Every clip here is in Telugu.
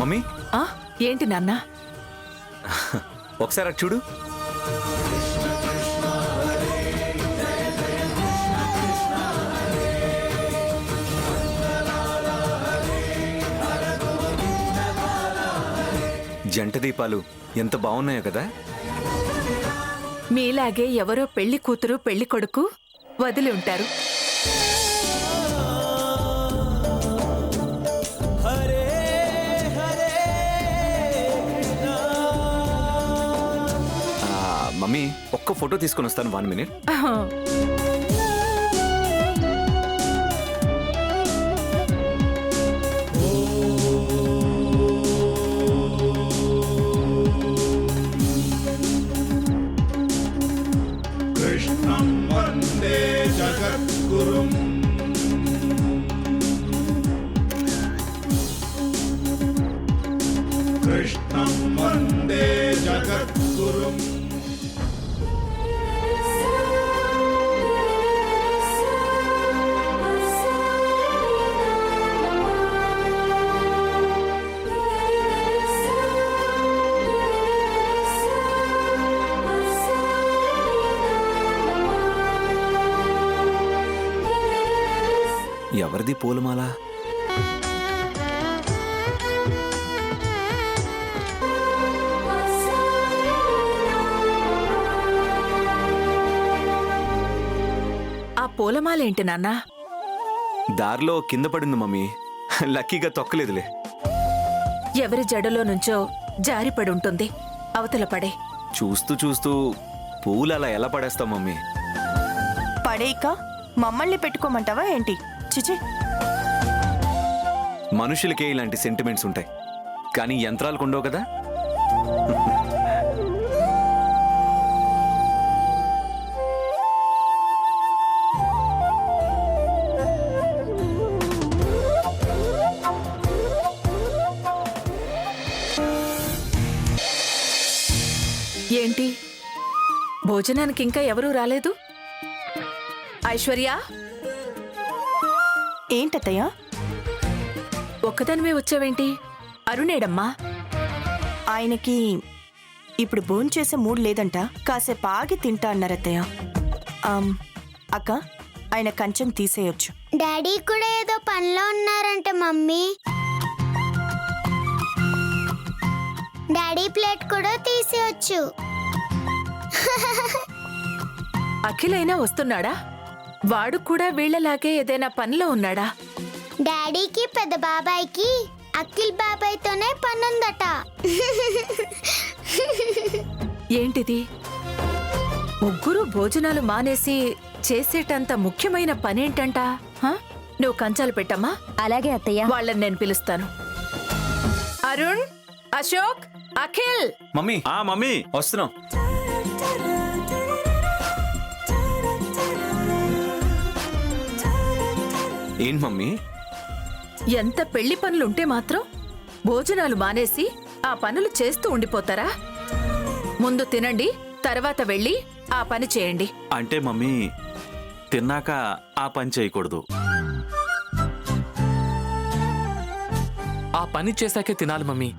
మమ్మీ ఏంటి నాన్న? ఒకసారి అటు చూడు. జంట దీపాలు ఎంత బాగున్నాయో కదా. మీలాగే ఎవరో పెళ్లి కూతురు పెళ్లి కొడుకు వదిలి ఉంటారు. మమ్మీ ఒక్క ఫోటో తీసుకొని వస్తాను. 1 minute. కృష్ణం వందే జగద్గురుం కృష్ణం వందే జగద్గురుం. ఎవరిది పూలమాల? ఆ పూలమాలేంటి నాన్న? దారిలో కింద పడింది మమ్మీ. లక్కీగా తొక్కలేదులే. ఎవరి జడలో నుంచో జారిపడి ఉంటుంది. అవతల పడే. చూస్తూ చూస్తూ పూలు అలా ఎలా పడేస్తాం మమ్మీ? పడేయక మమ్మల్ని పెట్టుకోమంటావా ఏంటి? చిచి, మనుషులకే ఇలాంటి సెంటిమెంట్స్ ఉంటాయి, కానీ యంత్రాలకు ఉండవు కదా. ఏంటి, భోజనానికి ఇంకా ఎవరూ రాలేదు? ఐశ్వర్య, ఏంటత్తయ్యా? ఒక్కదానివే వచ్చావేంటి? అరుణేడమ్మా? ఆయనకి ఇప్పుడు భోంచేసే మూడ్ లేదంట, కాసేపు ఆగి తింటా అన్నారత్తయ్య. అక్క, ఆయన కంచం తీసేయొచ్చు. డాడీ కూడా ఏదో పనిలో ఉన్నారంటే మమ్మీ. డాడీ ప్లేట్ కూడా తీసేయొచ్చు. అఖిలైనా వస్తున్నాడా? వాడు కూడా వీళ్ళలాగే ఏదైనా పనిలో ఉన్నాడా? డాడీకి పెద్ద బాబాయ్కి అఖిల్ బాబాయ్తోనే పనుందట. ఏంటిది? ముగ్గురు భోజనాలు మానేసి చేసేటంత ముఖ్యమైన పనేంటంట? నువ్వు కంచాలు పెట్టమ్మా. అలాగే అత్తయ్య. వాళ్ళని నేను పిలుస్తాను. అరుణ్, అశోక్, అఖిల్. మమ్మీ మమ్మీ వస్తున్నాం. ఏంటి మమ్మీ? ఎంత పెళ్లి పనులుంటే మాత్రం భోజనాలు మానేసి ఆ పనులు చేస్తూ ఉండిపోతారా? ముందు తినండి, తర్వాత వెళ్ళి ఆ పని చేయండి. అంటే మమ్మీ, తిన్నాక ఆ పని చేయకూడదు. ఆ పని చేశాకే తినాలి మమ్మీ.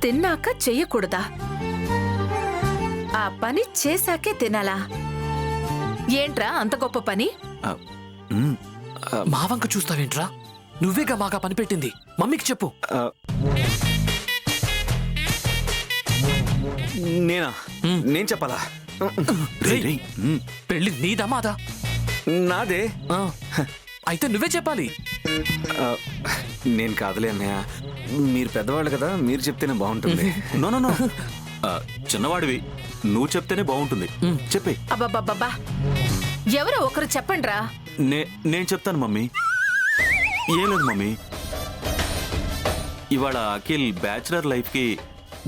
తిన్నాక చెయ్యకూడదా? ఆ పని చేశాకే తినాలా? ఏంట్రా అంత గొప్ప పని? మా వంక చూస్తావేంట్రా? నువ్వేగా మాగా పని పెట్టింది. మమ్మీకి చెప్పు. నేనా? నేను చెప్పాలా? పెళ్లి నీదా మాదా? నాదే. అయితే నువ్వే చెప్పాలి. నేను కాదులే అన్నయ్య, మీరు పెద్దవాళ్ళు కదా, మీరు చెప్తేనే బాగుంటుంది. నో నో నో, చిన్నవాడివి, నువ్వు చెప్తేనే బాగుంటుంది. చెప్పే. అబ్బబ్బబ్బా, ఎవరో ఒకరు చెప్పండ్రా. నేను చెప్తాను మమ్మీ. ఏం లేదు మమ్మీ, ఇవాళ అఖిల్ బ్యాచులర్ లైఫ్కి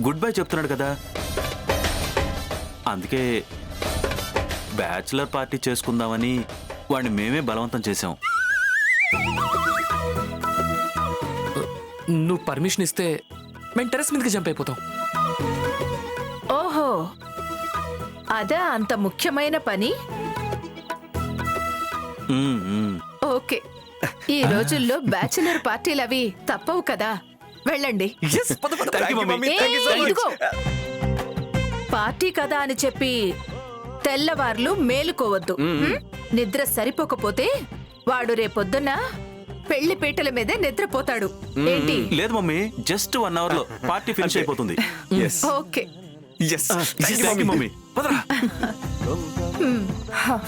గుడ్ బై చెప్తున్నాడు కదా, అందుకే బ్యాచులర్ పార్టీ చేసుకుందామని వాడిని మేమే బలవంతం చేశాం. నువ్వు పర్మిషన్ ఇస్తే మేము టెరెస్ మీదకి జంప్ అయిపోతాం. ఓహో, అదా అంత ముఖ్యమైన పని? ఓకే, ఈ రోజుల్లో బ్యాచులర్ పార్టీలు అవి తప్పవు కదా, వెళ్ళండి. ఇదిగో, పార్టీ కదా అని చెప్పి తెల్లవార్లు మేలుకోవద్దు. నిద్ర సరిపోకపోతే వాడు రేపొద్దున పెళ్లి పీటల మీదే నిద్రపోతాడు. ఏంటి? లేదు మమ్మీ, జస్ట్ 1 hour లో పార్టీ ఫినిష్ అయిపోతుంది. Okay, Thank you, mummy.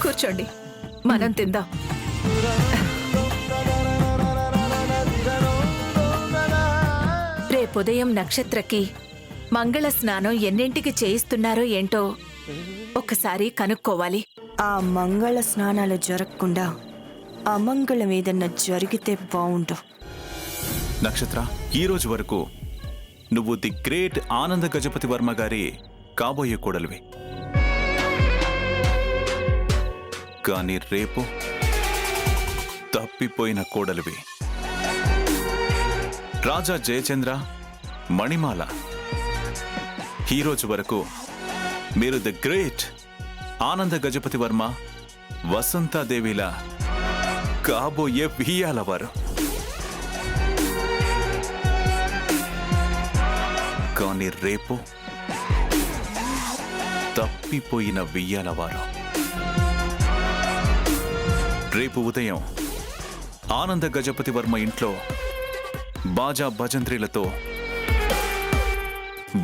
కూర్చోండి, మనం తిందాం. రేపుదయం నక్షత్రకి మంగళ స్నానం ఎన్నింటికి చేయిస్తున్నారో ఏంటో ఒకసారి కనుక్కోవాలి. ఆ మంగళ స్నానాలు జరగకుండా అమంగళం ఏదన్నా జరిగితే బావుండు. నక్షత్ర, ఈ రోజు వరకు నువ్వు ది గ్రేట్ ఆనంద గజపతి వర్మ గారి కాబోయే కోడలివి. కానీ రేపు తప్పిపోయిన కోడలివి. రాజా జయచంద్ర, మణిమాల, ఈ రోజు వరకు మీరు ది గ్రేట్ ఆనంద గజపతి వర్మ, వసంతాదేవిలా కాబోయే వియ్యాలవారు. కానీ రేపు తప్పిపోయిన వియ్యాలవారు. రేపు ఉదయం ఆనంద గజపతి వర్మ ఇంట్లో బాజా భజంత్రీలతో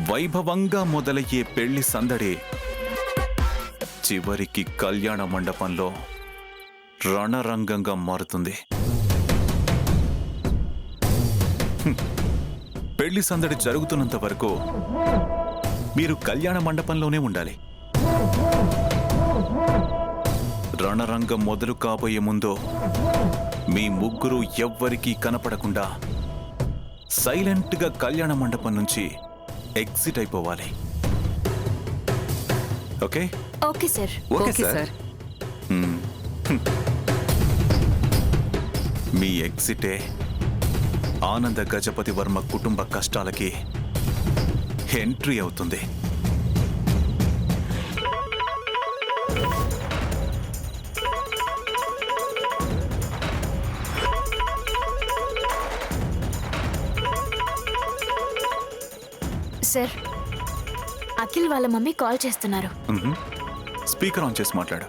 వైభవంగా మొదలయ్యే పెళ్లి సందడి చివరికి కళ్యాణ మండపంలో రణరంగంగా మారుతుంది. పెళ్లి సందడి జరుగుతున్నంత వరకు మీరు కళ్యాణ మండపంలోనే ఉండాలి. రణరంగం మొదలు కాబోయే ముందు మీ ముగ్గురు ఎవ్వరికీ కనపడకుండా సైలెంట్గా కళ్యాణ మండపం నుంచి ఎగ్జిట్ అయిపోవాలి. Okay? Okay sir. Okay sir. మీ ఎగ్జిటే ఆనంద గజపతి వర్మ కుటుంబ కష్టాలకి ఎంట్రీ అవుతుంది. సార్, అఖిల్ వాళ్ళ మమ్మీ కాల్ చేస్తున్నారు. స్పీకర్ ఆన్ చేసి మాట్లాడు.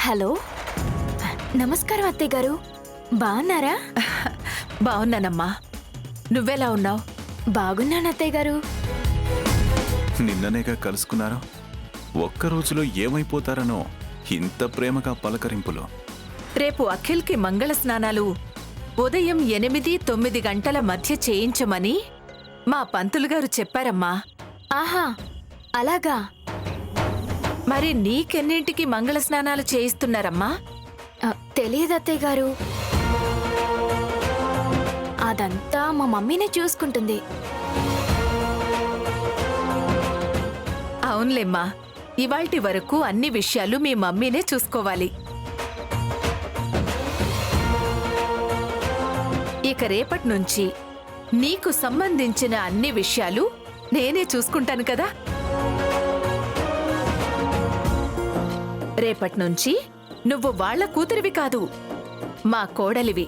హలో, నమస్కారం అత్తయ్య గారు, బాగున్నారా? బాగున్నానమ్మా, నువ్వెలా ఉన్నావు? బాగున్నాను అత్తయ్య గారు. నిన్ననేగా కలుసుకున్నారో, ఒక్క రోజులో ఏమైపోతారనో ఇంత ప్రేమగా పలకరింపులు. రేపు అఖిల్కి మంగళ స్నానాలు ఉదయం 8-9 గంటల మధ్య చేయించమని మా పంతులు గారు చెప్పారమ్మా. ఆహా, అలాగా? మరి నీకెన్నింటికి మంగళ స్నానాలు చేయిస్తున్నారమ్మా? తెలియదు అత్తయ్య గారు, అదంతా మా మమ్మీనే చూసుకుంటుంది. అవునులేమ్మా, ఇవాల్టి వరకు అన్ని విషయాలు మీ మమ్మీనే చూసుకోవాలి. ఇక రేపటి నుంచి నీకు సంబంధించిన అన్ని విషయాలు నేనే చూసుకుంటాను కదా. రేపటి నుంచి నువ్వు వాళ్ళ కూతురివి కాదు, మా కోడలివి.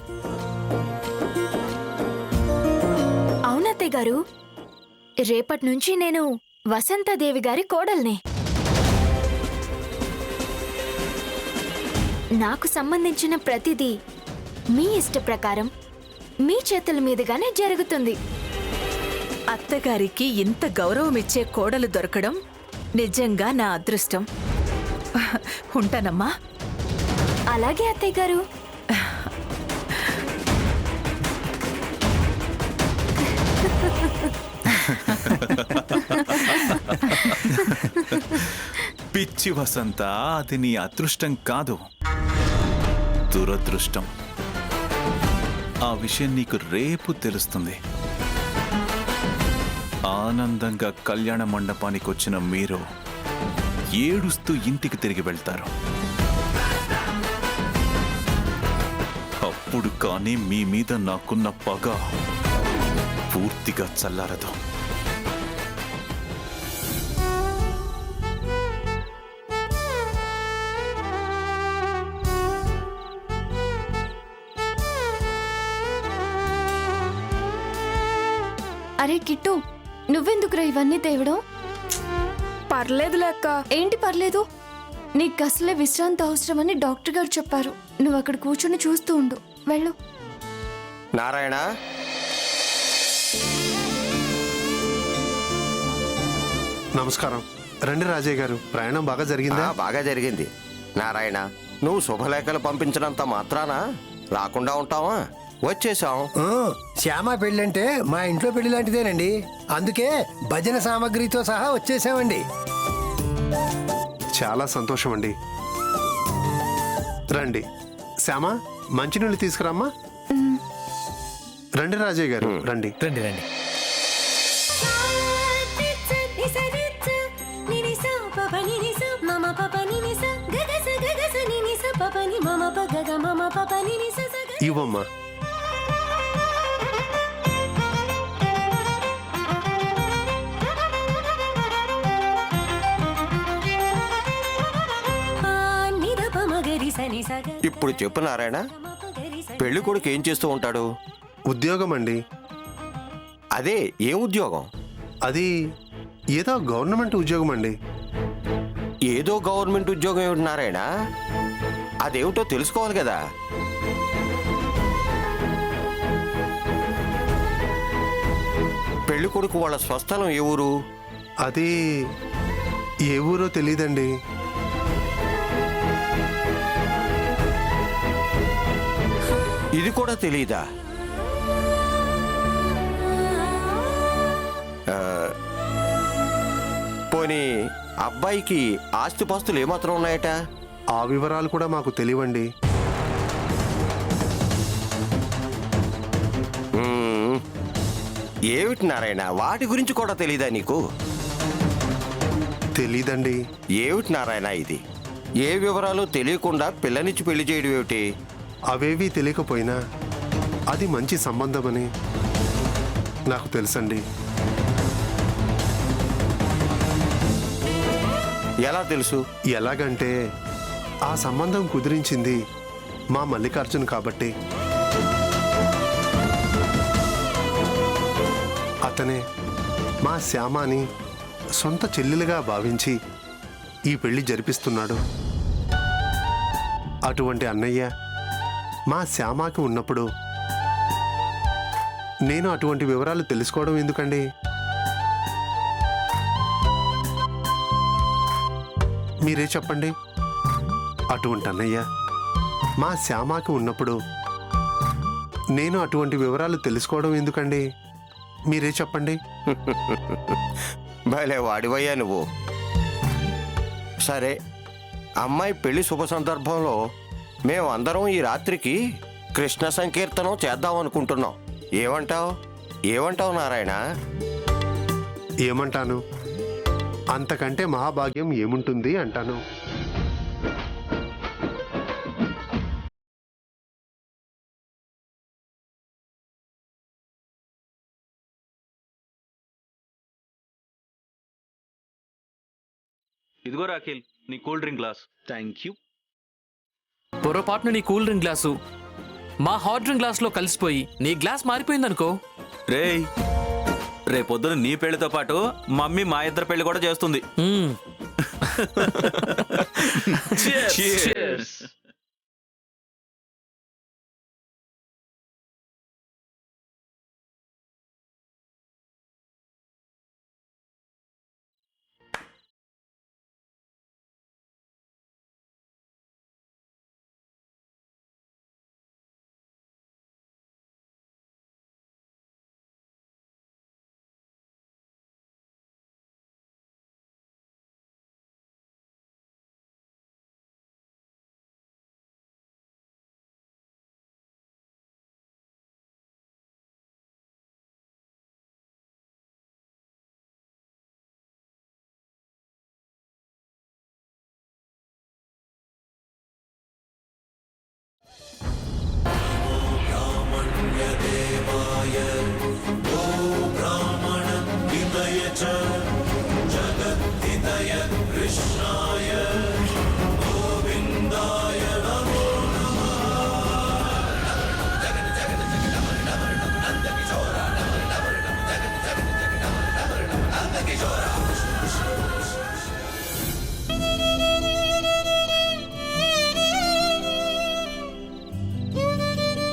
అవునత్తయ్య గారు, రేపటి నుంచి నేను వసంతదేవి గారి కోడల్ని. నాకు సంబంధించిన ప్రతిదీ మీ ఇష్ట ప్రకారం మీ చేతుల మీదుగానే జరుగుతుంది. అత్తగారికి ఇంత గౌరవమిచ్చే కోడలు దొరకడం నిజంగా నా అదృష్టం. ఉంటానమ్మా. అలాగే అత్తయ్య గారు. పిచ్చి వసంత, అది నీ అదృష్టం కాదు, దురదృష్టం. ఆ విషయం నీకు రేపు తెలుస్తుంది. ఆనందంగా కళ్యాణ మండపానికి వచ్చిన మీరు ఏడుస్తూ ఇంటికి తిరిగి వెళ్తారు. అప్పుడు కానీ మీ మీద నాకున్న పగ పూర్తిగా చల్లారదు. అరే కిట్టు, నువ్వెందుకురా ఇవన్నీ తేవడం? పర్లేదులే అక్క. ఏంటి పర్లేదు? నీకు అసలే విశ్రాంతి అవసరమని డాక్టర్ గారు చెప్పారు. నువ్వు అక్కడ కూర్చొని చూస్తూ ఉండు. వెళ్ళు. నారాయణ, నమస్కారం. రండి రాజయ్య గారు, ప్రయాణం బాగా జరిగిందా? బాగా జరిగింది. నారాయణ, నువ్వు శుభలేఖలు పంపించినంత మాత్రాన రాకుండా ఉంటావా? వచ్చేసాం. శ్యామ పెళ్ళంటే మా ఇంట్లో పెళ్లి లాంటిదేనండి. అందుకే భజన సామాగ్రితో సహా వచ్చేసామండి. చాలా సంతోషం అండి. రండి శ్యామ, మంచినీళ్ళు తీసుకురామ్మా. రండి రాజయ్య గారు, రండి రండి రండి. ఇవ్వమ్మా. ఇప్పుడు చెప్పు నారాయణ, పెళ్లి కొడుకు ఏం చేస్తూ ఉంటాడు? ఉద్యోగం అండి. అదే, ఏం ఉద్యోగం? అది ఏదో గవర్నమెంట్ ఉద్యోగం అండి. ఏదో గవర్నమెంట్ ఉద్యోగం ఏమిటి నారాయణ? అదేమిటో తెలుసుకోవాలి కదా. పెళ్లి కొడుకు వాళ్ళ స్వస్థలం ఏ ఊరు? అది ఏ ఊరో తెలీదండి. ఇది కూడా తెలీదా? పోనీ అబ్బాయికి ఆస్తిపాస్తులు ఏమాత్రం ఉన్నాయట? ఆ వివరాలు కూడా మాకు తెలియండి. ఏమిటి నారాయణ, వాటి గురించి కూడా తెలీదా నీకు? తెలీదండి. ఏమిటి నారాయణ ఇది? ఏ వివరాలు తెలియకుండా పిల్లనిచ్చి పెళ్లి చేయడం ఏమిటి? అవేవీ తెలియకపోయినా అది మంచి సంబంధమని నాకు తెలుసండి. ఎలా తెలుసు? ఎలాగంటే ఆ సంబంధం కుదిరించింది మా మల్లికార్జున్ కాబట్టి. అతనే మా శ్యామాని సొంత చెల్లెలుగా భావించి ఈ పెళ్లి జరిపిస్తున్నాడు. అటువంటి అన్నయ్య మా శ్యామాకి ఉన్నప్పుడు నేను అటువంటి వివరాలు తెలుసుకోవడం ఎందుకండి? మీరే చెప్పండి. అటువంటి అన్నయ్య మా శ్యామాకి ఉన్నప్పుడు నేను అటువంటి వివరాలు తెలుసుకోవడం ఎందుకండి? మీరే చెప్పండి. భలే వాడివయ్యా నువ్వు. సరే, అమ్మాయి పెళ్లి శుభ సందర్భంలో మేము అందరం ఈ రాత్రికి కృష్ణ సంకీర్తనం చేద్దాం అనుకుంటున్నాం. ఏమంటావు నారాయణ? ఏమంటాను? అంతకంటే మహాభాగ్యం ఏముంటుంది అంటాను. ఇదిగో రాఖిల్, నీ cool drink glass. Thank you. పొరపాటున నీ కూల్ డ్రింక్ గ్లాసు మా హాట్ డ్రింక్ గ్లాస్ లో కలిసిపోయి నీ గ్లాస్ మారిపోయిందనుకో. రేయ్, రేపొద్దున నీ పెళ్లితో పాటు మమ్మీ మా ఇద్దరు పెళ్లి కూడా చేస్తుంది. Cheers.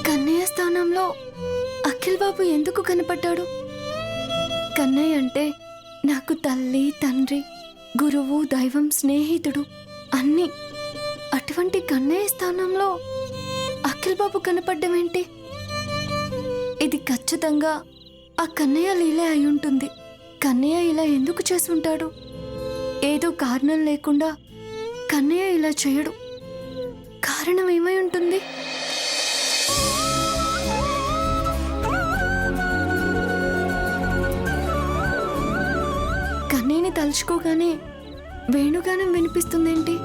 కన్నయ్య స్థానంలో అఖిల్ బాబు ఎందుకు కనపడ్డాడు? కన్నయ్య అంటే నాకు తల్లి, తండ్రి, గురువు, దైవం, స్నేహితుడు అన్నీ. అటువంటి కన్నయ్య స్థానంలో అఖిల్ బాబు కనపడ్డం ఏంటి? ఇది ఖచ్చితంగా ఆ కన్నయ్య లీలే అయి ఉంటుంది. కన్నయ్య ఇలా ఎందుకు చేసుంటాడు? ఏదో కారణం లేకుండా కన్నయ్య ఇలా చేయడు. కారణం ఏమై ఉంటుంది? కన్నయ్యని తలుచుకోగానే వేణుగానం వినిపిస్తుందేంటి?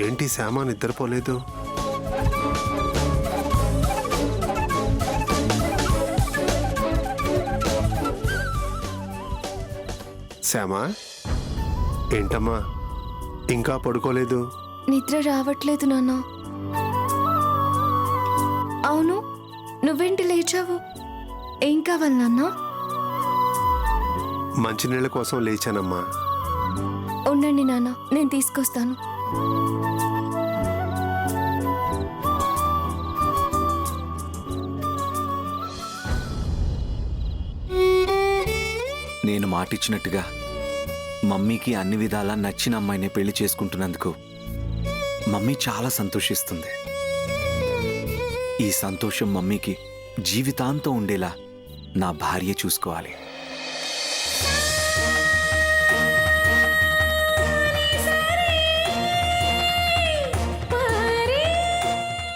ఏంటి శ్యామ నిద్రపోలేదు? శ్యామ, ఏంటమ్మా ఇంకా పడుకోలేదు? నిద్ర రావట్లేదు నాన్న. అవును, నువ్వేంటి లేచావు? ఏం కావాలి నాన్న? మంచినీళ్ళ కోసం లేచానమ్మా. ఉండండి నాన్న, నేను తీసుకొస్తాను. నేను మాటిచ్చినట్టుగా మమ్మీకి అన్ని విధాలా నచ్చిన అమ్మాయిని పెళ్లి చేసుకుంటున్నందుకు మమ్మీ చాలా సంతోషిస్తుంది. ఈ సంతోషం మమ్మీకి జీవితాంతం ఉండేలా నా భార్య చూసుకోవాలి.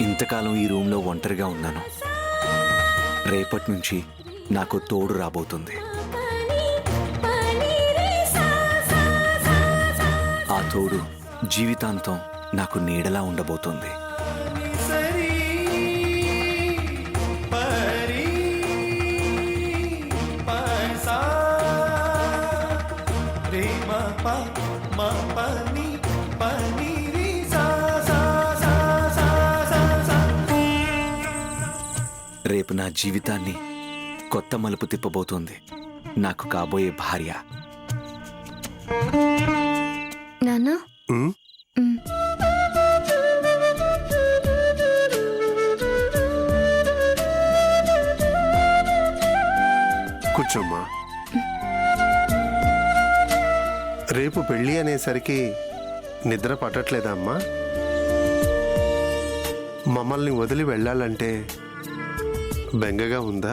ఇంతకాలం ఈ రూమ్లో ఒంటరిగా ఉన్నాను. రేపటి నుంచి నాకు తోడు రాబోతుంది. ఆ తోడు జీవితాంతం నాకు నీడలా ఉండబోతుంది. రేపు నా జీవితాన్ని కొత్త మలుపు తిప్పబోతోంది నాకు కాబోయే భార్య. నాన్న, ఉమ్, కూర్చోమ్మా. రేపు పెళ్ళి అనేసరికి నిద్ర పట్టట్లేదా అమ్మా? మమ్మల్ని వదిలి వెళ్ళాలంటే బెంగగా ఉందా?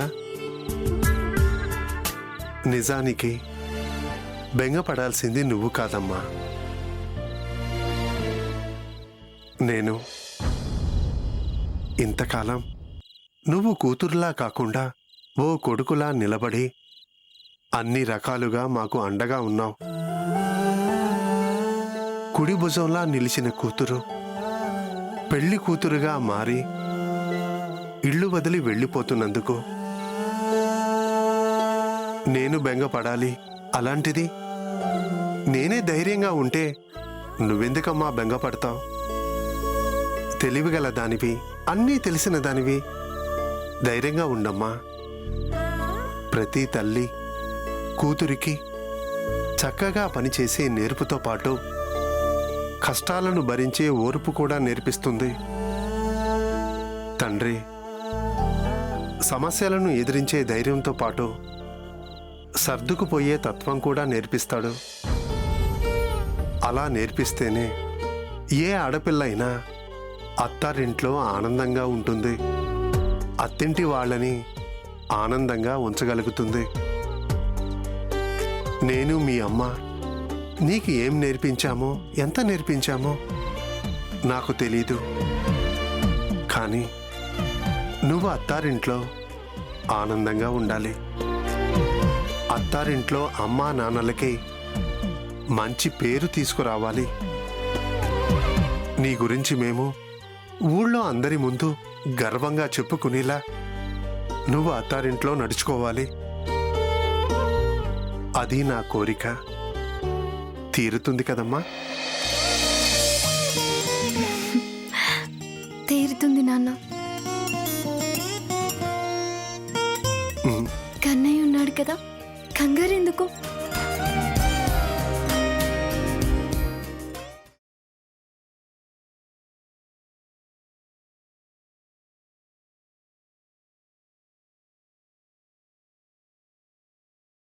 నిజానికి బెంగ పడాల్సింది నువ్వు కాదమ్మా, నేను. ఇంతకాలం నువ్వు కూతురులా కాకుండా ఓ కొడుకులా నిలబడి అన్ని రకాలుగా మాకు అండగా ఉన్నావు. కుడి భుజంలా నిలిచిన కూతురు పెళ్లి కూతురుగా మారి ఇళ్ళు వదిలి వెళ్ళిపోతున్నందుకు నేను బెంగపడాలి. అలాంటిది నేనే ధైర్యంగా ఉంటే నువ్వెందుకమ్మా బెంగపడతావు? తెలివిగల దానివి, అన్నీ తెలిసిన దానివి, ధైర్యంగా ఉండమ్మా. ప్రతి తల్లి కూతురికి చక్కగా పనిచేసే నేర్పుతో పాటు కష్టాలను భరించే ఓర్పు కూడా నేర్పిస్తుంది. తండ్రి సమస్యలను ఎదిరించే ధైర్యంతో పాటు సర్దుకుపోయే తత్వం కూడా నేర్పిస్తాడు. అలా నేర్పిస్తేనే ఏ ఆడపిల్ల అయినా అత్తారింట్లో ఆనందంగా ఉంటుంది, అత్తింటి వాళ్ళని ఆనందంగా ఉంచగలుగుతుంది. నేను మీ అమ్మ నీకు ఏం నేర్పించామో, ఎంత నేర్పించామో నాకు తెలీదు. కానీ నువ్వు అత్తారింట్లో ఆనందంగా ఉండాలి. అత్తారింట్లో అమ్మా నాన్నలకి మంచి పేరు తీసుకురావాలి. నీ గురించి మేము ఊళ్ళో అందరి ముందు గర్వంగా చెప్పుకునేలా నువ్వు అత్తారింట్లో నడుచుకోవాలి. అది నా కోరిక. తీరుతుంది కదమ్మా? తీరుతుంది నాన్న. కన్నయ్య ఉన్నాడు కదా, కంగారెందుకు?